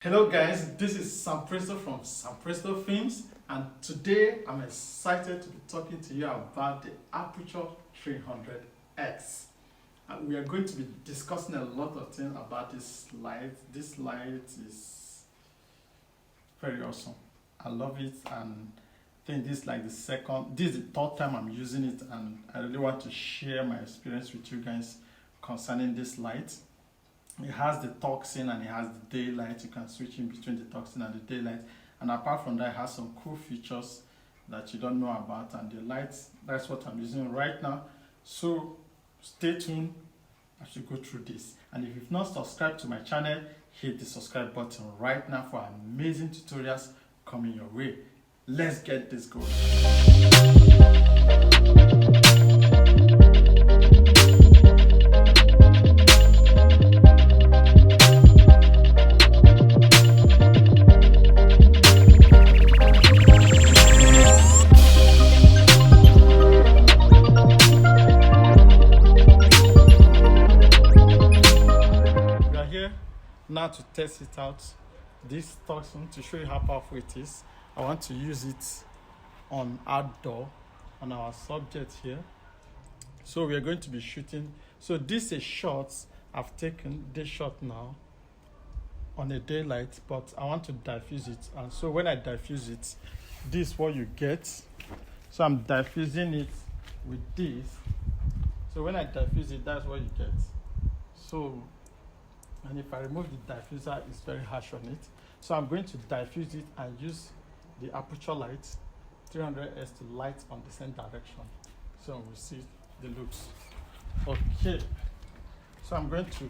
Hello guys, this is Presto from Presto Films, and today I'm excited to be talking to you about the Aputure 300X. And we are going to be discussing a lot of things about this light. This light is very awesome. I love it, and I think this is the third time I'm using it, and I really want to share my experience with you guys concerning this light. It has the toxin and it has the daylight. You can switch in between the toxin and the daylight, and apart from that, it has some cool features that you don't know about. And the lights, that's what I'm using right now. So stay tuned as we go through this. And if you've not subscribed to my channel, hit the subscribe button right now for amazing tutorials coming your way. Let's get this going. Now to test it out, this toxin, to show you how powerful it is, I want to use it on outdoor, on our subject here. So we are going to be shooting. So this is shots. I've taken this shot now on a daylight, but I want to diffuse it. And so when I diffuse it, this is what you get. So I'm diffusing it with this. So when I diffuse it, that's what you get. So, and if I remove the diffuser, it's very harsh on it. So I'm going to diffuse it and use the Aputure light 300S to light on the same direction. So we'll see the looks. Okay. So I'm going to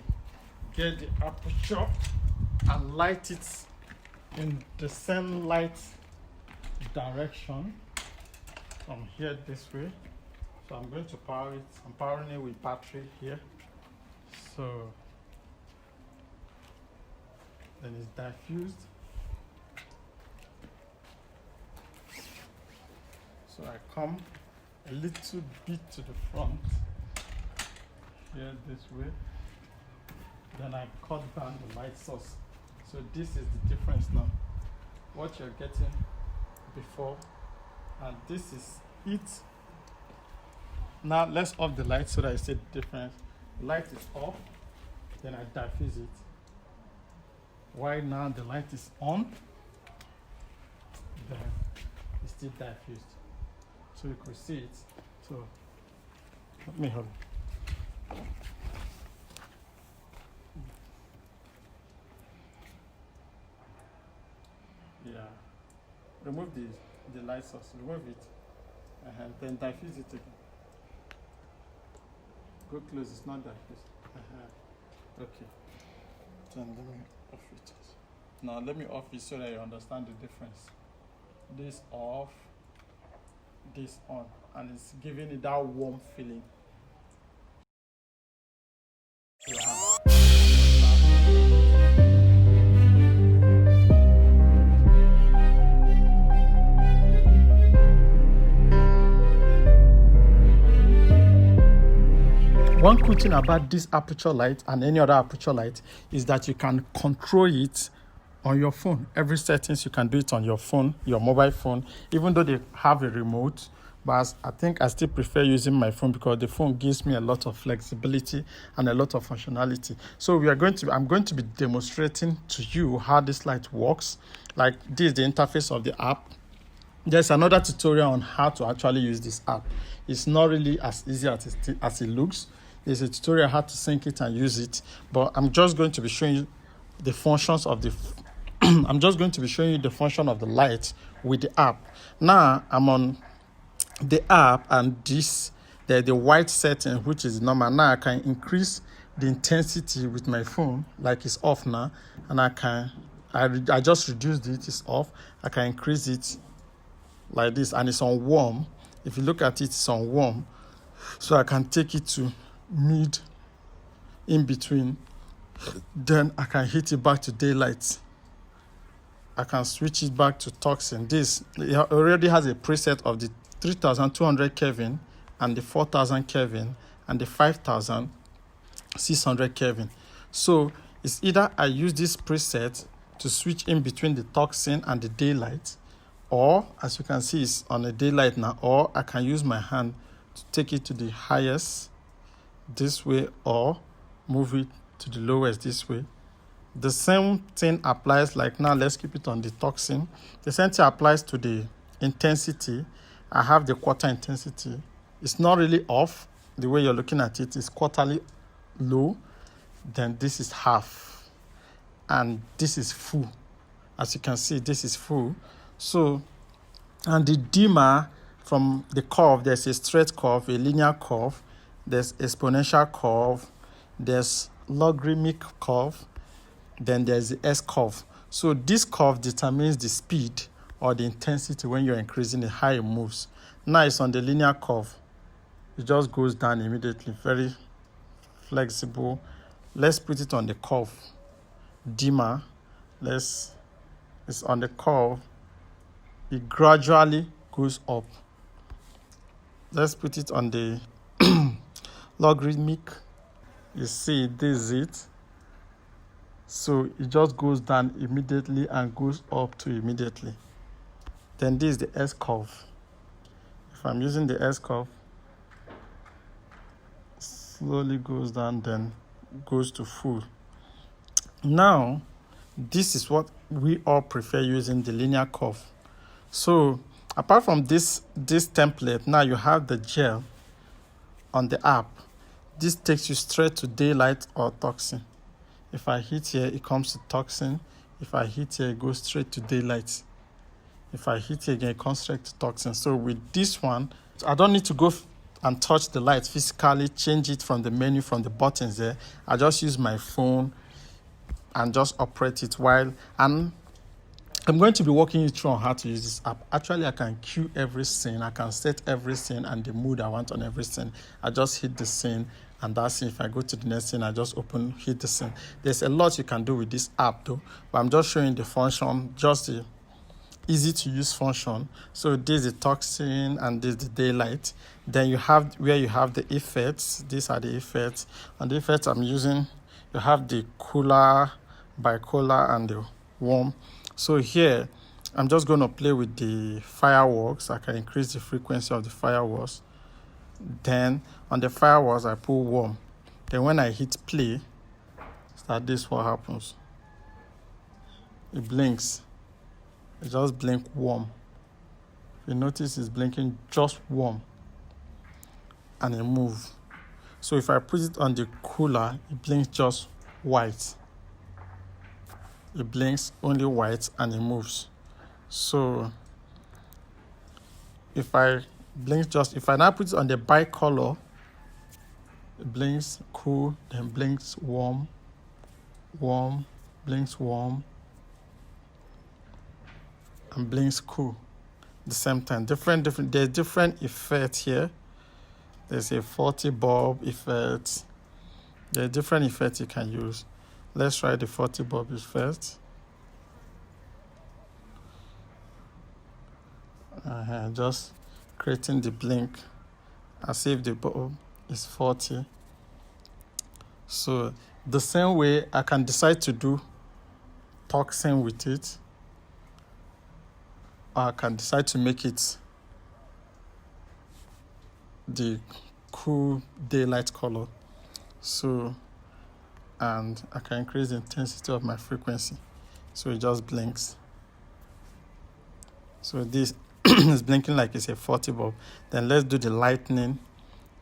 get the Aputure and light it in the same light direction from here this way. So I'm going to power it. I'm powering it with battery here. So then it's diffused. So I come a little bit to the front here this way. Then I cut down the light source. So this is the difference now. What you're getting before, and this is it. Now let's off the light so that I see the difference. The light is off, then I diffuse it. Why now the light is on, then it's still diffused. So you could see it. So let me hold it. Yeah. Remove the light source. Remove it. Then diffuse it again. Go close. It's not diffused. Okay. Then let me off it. Now let me off it so that you understand the difference. This off, this on, and it's giving it that warm feeling. One cool thing about this Aputure light and any other Aputure light is that you can control it on your phone. Every settings you can do it on your phone, your mobile phone, even though they have a remote. But I think I still prefer using my phone because the phone gives me a lot of flexibility and a lot of functionality. So I'm going to be demonstrating to you how this light works. Like this is the interface of the app. There's another tutorial on how to actually use this app. It's not really as easy as it looks. There's a tutorial how to sync it and use it, but I'm just going to be showing you the functions of the I'm just going to be showing you the function of the light with the app. Now I'm on the app, and the white setting, which is normal. Now I can increase the intensity with my phone, like it's off now, and I just reduced it, it's off. I can increase it like this, and it's on warm. If you look at it, it's on warm, so I can take it to mid, in between. Then I can hit it back to daylight. I can switch it back to toxin. This it already has a preset of the 3200 Kelvin and the 4000 Kelvin and the 5600 Kelvin. So it's either I use this preset to switch in between the tocsin and the daylight, or as you can see it's on a daylight now, or I can use my hand to take it to the highest this way or move it to the lowest this way. The same thing applies, like now let's keep it on the tocsin. The same thing applies to the intensity. I have the quarter intensity. It's not really off the way you're looking at it. It's quarterly low. Then this is half. And this is full. As you can see, this is full. So, and the dimmer from the curve, there's a straight curve, a linear curve, there's exponential curve, there's logarithmic curve, then there's the S curve. So this curve determines the speed or the intensity when you're increasing it, how it moves. Now it's on the linear curve. It just goes down immediately, very flexible. Let's put it on the curve. Dimmer, it's on the curve. It gradually goes up. Let's put it on the logarithmic. You see, this is it. So it just goes down immediately and goes up to immediately. Then this is the S curve. If I'm using the S curve, slowly goes down, then goes to full. Now, this is what we all prefer using, the linear curve. So apart from this template, now you have the gel on the app. This takes you straight to daylight or tocsin. If I hit here, it comes to tocsin. If I hit here, it goes straight to daylight. If I hit here again, it comes straight to tocsin. So with this one, I don't need to go and touch the light physically, change it from the menu, from the buttons there. I just use my phone and just operate it while. And I'm going to be walking you through on how to use this app. Actually, I can cue every scene. I can set every scene and the mood I want on every scene. I just hit the scene, and that's it. If I go to the next scene, I just hit the scene. There's a lot you can do with this app though, but I'm just showing the function, just the easy to use function. So this is the tocsin and this is the daylight. Then you have where you have the effects. These are the effects. And the effects I'm using, you have the cooler, bicolor, and the warm. So here, I'm just going to play with the fireworks. I can increase the frequency of the fireworks. Then on the fireworks, I put warm. Then when I hit play, start this, what happens? It blinks. It just blink warm. You notice it's blinking just warm. And it moves. So if I put it on the cooler, it blinks just white. It blinks only white and it moves. So if I now put it on the bicolor, it blinks cool, then blinks warm, warm, blinks warm, and blinks cool at the same time. There's different effects here. There's a 40 bulb effect. There are different effects you can use. Let's try the 40 bulb effect. Just creating the blink as if the bulb is 40. So the same way I can decide to do tocsin with it, or I can decide to make it the cool daylight color. So, and I can increase the intensity of my frequency. So it just blinks. So this is blinking like it's a 40 bulb. Then let's do the lightning.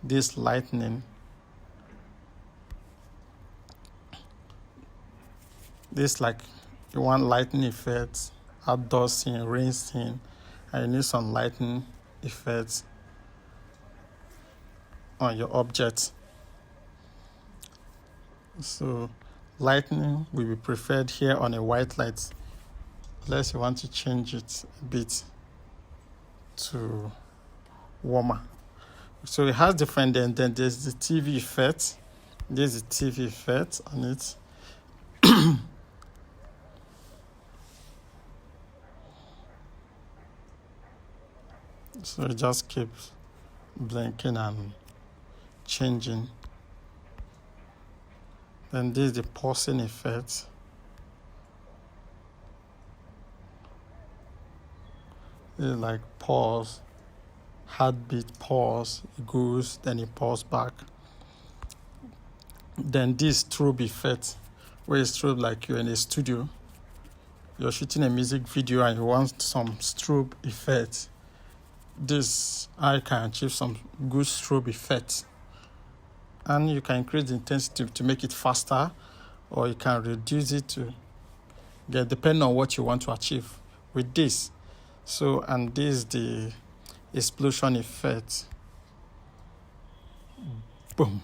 This lightning. This like you want lightning effects, outdoor scene, rain scene, and you need some lightning effects on your object. So lightning will be preferred here on a white light, unless you want to change it a bit to warmer. So it has different, then there's the TV effect. There's the TV effect on it. So it just keeps blinking and changing. Then this is the pausing effect. It's like pause, heartbeat, pause, it goes, then it pause back. Then this strobe effect, where it's strobe like you're in a studio, you're shooting a music video and you want some strobe effect. This I can achieve some good strobe effect. And you can increase the intensity to make it faster, or you can reduce it to get depending on what you want to achieve with this. So, and this is the explosion effect. Boom.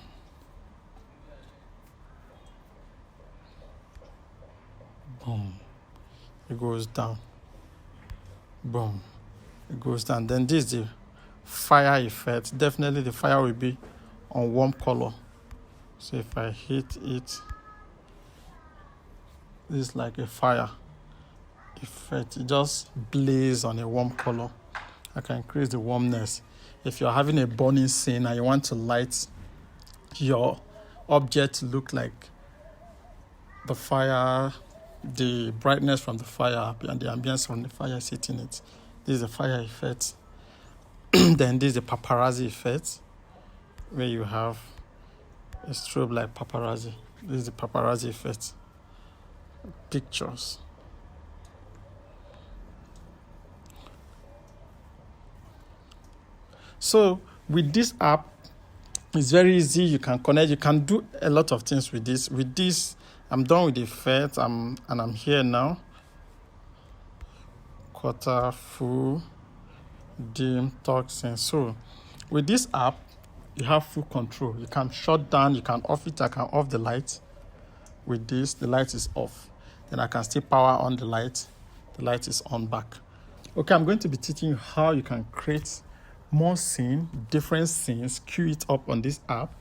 Boom. It goes down. Boom. It goes down. Then this is the fire effect. Definitely the fire will be on warm color. So if I hit it, this is like a fire effect. It just blaze on a warm color. I can increase the warmness. If you're having a burning scene and you want to light your object to look like the fire, the brightness from the fire and the ambience from the fire is hitting it. This is the fire effect. Then this is the paparazzi effect, where you have a strobe like paparazzi. This is the paparazzi effect. Pictures. So with this app, it's very easy. You can connect. You can do a lot of things with this. With this, I'm done with the effect. I'm here now. Quarter, full, dim, toxin. So with this app, you have full control. You can shut down. You can off it. I can off the light. With this, the light is off. Then I can still power on the light. The light is on back. Okay, I'm going to be teaching you how you can create more scenes, different scenes, queue it up on this app.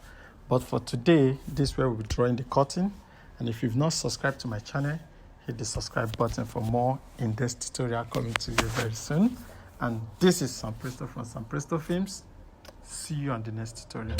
But for today, this is where we'll be drawing the curtain. And if you've not subscribed to my channel, hit the subscribe button for more in-depth tutorial coming to you very soon. And this is Sam Presto from Sam Presto Films. See you on the next tutorial.